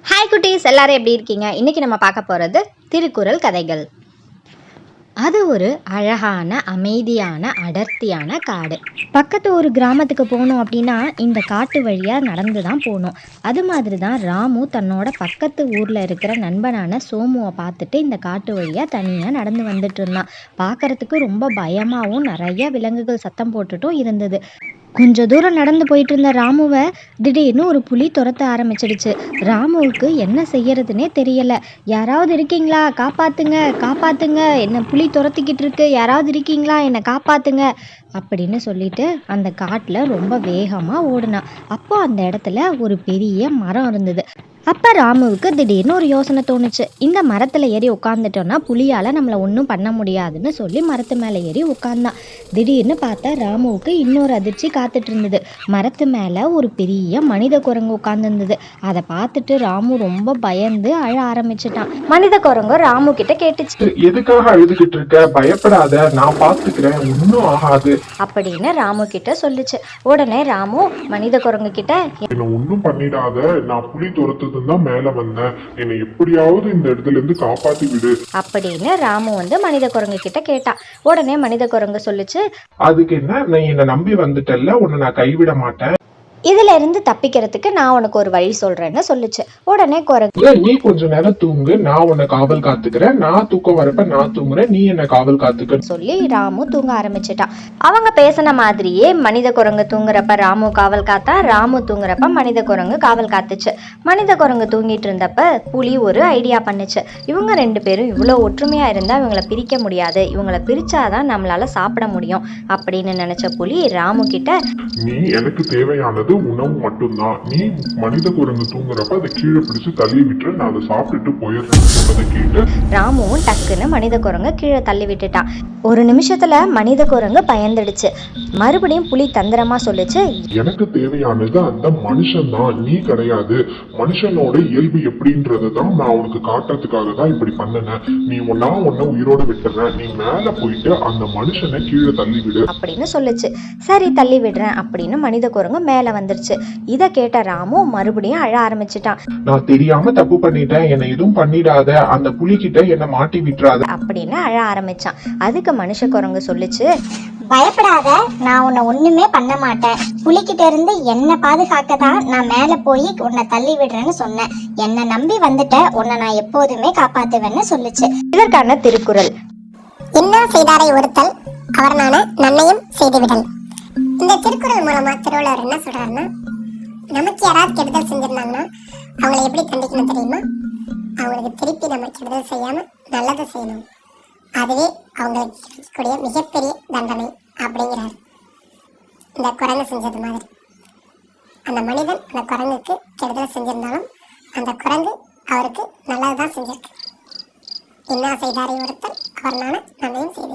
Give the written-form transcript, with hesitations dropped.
Hi குட்டீஸ், எல்லாரும் எப்படி இருக்கீங்க? இன்னைக்கு நம்ம பார்க்க போகிறது திருக்குறள் கதைகள். அது ஒரு அழகான, அமைதியான, அடர்த்தியான காடு. பக்கத்து ஒரு கிராமத்துக்கு போகணும் அப்படின்னா இந்த காட்டு வழியாக நடந்து தான் போகணும். அது மாதிரி தான் ராமு தன்னோட பக்கத்து ஊரில் இருக்கிற நண்பனான சோமுவை பார்த்துட்டு இந்த காட்டு வழியாக தனியாக நடந்து வந்துட்டு இருந்தான். பார்க்கறதுக்கு ரொம்ப பயமாகவும் நிறைய விலங்குகள் சத்தம் போட்டுட்டும் இருந்தது. கொஞ்ச தூரம் நடந்து போயிட்டு இருந்த ராமுவை திடீர்னு ஒரு புலி துரத்த ஆரம்பிச்சிடுச்சு. ராமுவுக்கு என்ன செய்யறதுனே தெரியல. யாராவது இருக்கீங்களா, காப்பாத்துங்க காப்பாத்துங்க, என்ன புலி துரத்திக்கிட்டு இருக்கு, யாராவது இருக்கீங்களா, என்னை காப்பாத்துங்க அப்படின்னு சொல்லிட்டு அந்த காட்டில் ரொம்ப வேகமாக ஓடுனான். அப்போ அந்த இடத்துல ஒரு பெரிய மரம் இருந்தது. அப்போ ராமுவுக்கு திடீர்னு ஒரு யோசனை தோணுச்சு. இந்த மரத்தில் ஏறி உட்காந்துட்டோன்னா புலியால் நம்மளை ஒன்றும் பண்ண முடியாதுன்னு சொல்லி மரத்து மேலே ஏறி உட்காந்தான். திடீர்னு பார்த்தா ராமுவுக்கு இன்னொரு அதிர்ச்சி காத்துட்டு இருந்தது. மரத்து மேலே ஒரு பெரிய மனித குரங்கு உட்காந்துருந்தது. அதை பார்த்துட்டு ராமு ரொம்ப பயந்து அழ ஆரம்பிச்சிட்டான். மனித குரங்கு ராமு கிட்ட கேட்டுச்சு, எதுக்காக அழுதுகிட்டு இருக்க? பயப்படாத, நான் பார்த்துக்கிறேன், ஒன்றும் ஆகாது அப்படின்னு ராமு கிட்ட சொல்லுச்சு. உடனே ராமு மனித குரங்கு கிட்ட, என்ன ஒன்றும் பண்ணிடாத, நான் புலி துரத்து தான் மேல வந்தேன், என்னை எப்படியாவது இந்த இடத்துல இருந்து காப்பாத்தி விடு அப்படின்னு ராமு மனித குரங்கு கிட்ட கேட்டா. உடனே மனித குரங்கு சொல்லுச்சு, அதுக்கு என்ன, நான் என்னை நம்பி வந்துட்டல்ல, உன்னை நான் கைவிட மாட்டேன், இதுல இருந்து தப்பிக்கிறதுக்கு நான் உனக்கு ஒரு வழி சொல்றேன்னு சொல்லுச்சு. உடனே குரங்கு, நீ கொஞ்ச நேரம் தூங்கு, நான் உன்னை காவல் காத்துக்கிறேன், நான் தூக்கம் வரப்ப நான் தூங்குறேன், நீ என்ன காவல் காத்துக்க சொல்லி ராமு தூங்க ஆரம்பிச்சிட்டான். அவங்க பேசின மாதிரியே மனித குரங்கு தூங்குறப்ப ராமு காவல் காத்தா, ராமு தூங்குறப்ப மனித குரங்கு காவல் காத்துச்சு. மனித குரங்கு தூங்கிட்டு இருந்தப்ப புலி ஒரு ஐடியா பண்ணுச்சு. இவங்க ரெண்டு பேரும் இவ்வளவு ஒற்றுமையா இருந்தா இவங்களை பிரிக்க முடியாது, இவங்களை பிரிச்சாதான் நம்மளால சாப்பிட முடியும் அப்படின்னு நினைச்ச புலி ராமு கிட்ட, நீ எனக்கு தேவையானது உணவு மட்டும்தான், நீ மனித குரங்கு தூங்குறப்ப அதை கீழே பிடிச்சு தள்ளி விட்டு நான் அதை சாப்பிட்டுட்டு போயிடுறேன்னு சொன்னதை கேட்டு ராமுவும் டக்குன்னு மனித குரங்கு கீழே தள்ளி விட்டுட்டான். ஒரு நிமிஷத்துல மனித குரங்கு பயந்துடுச்சு. மறுபடியும் புலி தந்திரமா சொல்லுச்சு, எனக்கு தேவையானது அந்த மனுஷன் தான், நீ கிடையாது, மனுஷனோட இயல்பு எப்படின்றதான் நான் உனக்கு காட்டுறதுக்காக தான் இப்படி பண்ணன, நீ நான் உன்னை உயிரோட விட்டுறேன், நீ மேல போயிட்டு அந்த மனுஷனை கீழே தள்ளி விடு அப்படின்னு சொல்லுச்சு. சரி தள்ளி விடுறேன் அப்படின்னு மனித குரங்கு மேல வந்துருச்சு. இத கேட்ட ராமு மறுபடியும் அழ ஆரம்பிச்சுட்டான். நான் தெரியாம தப்பு பண்ணிட்டேன், என்ன எதுவும் பண்ணிடாத, அந்த புலி கிட்ட என்ன மாட்டி விட்டுறாத அப்படின்னு அழ ஆரம்பிச்சான். அதுக்கு மனுஷ குரங்கு சொல்லுச்சு, பயப்படாத, நான் உன்னை ஒண்ணுமே பண்ண மாட்டேன், புலிகிட்ட இருந்து என்ன பாதுகாக்க தான் நான் மேல போய் உன்னை தள்ளி விடுறேன்னு சொன்னேன், என்ன நம்பி வந்துட்ட, உன்னை நான் எப்போதுமே காப்பாத்துவேன்னு சொல்லுச்சு. இதற்கான திருக்குறள், என்ன செய்தாரை ஒருத்தல் அவர்னான நன்மையும் செய்துவிடல். இந்த திருக்குறள் மூலமா திருவள்ளுவர் என்ன சொல்றாருன்னா, நமக்கு யாராவது கெடுதல் செஞ்சிருந்தாங்கன்னா அவங்களை எப்படி கண்டிக்கணும் தெரியுமா? அவங்களுக்கு திருப்பி நம்ம கெடுதல் செய்யாம நல்லதை செய்யணும், அதுவே அவங்களுக்கு கிடைக்கக்கூடிய மிகப்பெரிய தண்டனை அப்படிங்கிறார். இந்த குரங்கு செஞ்சது மாதிரி அந்த மனிதன் அந்த குரங்குக்கு கெடுதல் செஞ்சிருந்தாலும் அந்த குரங்கு அவருக்கு நல்லதுதான் செஞ்சிருக்கு. என்ன செய்தாரை ஒருத்தல் அவர்னால நன்மையும் செய்து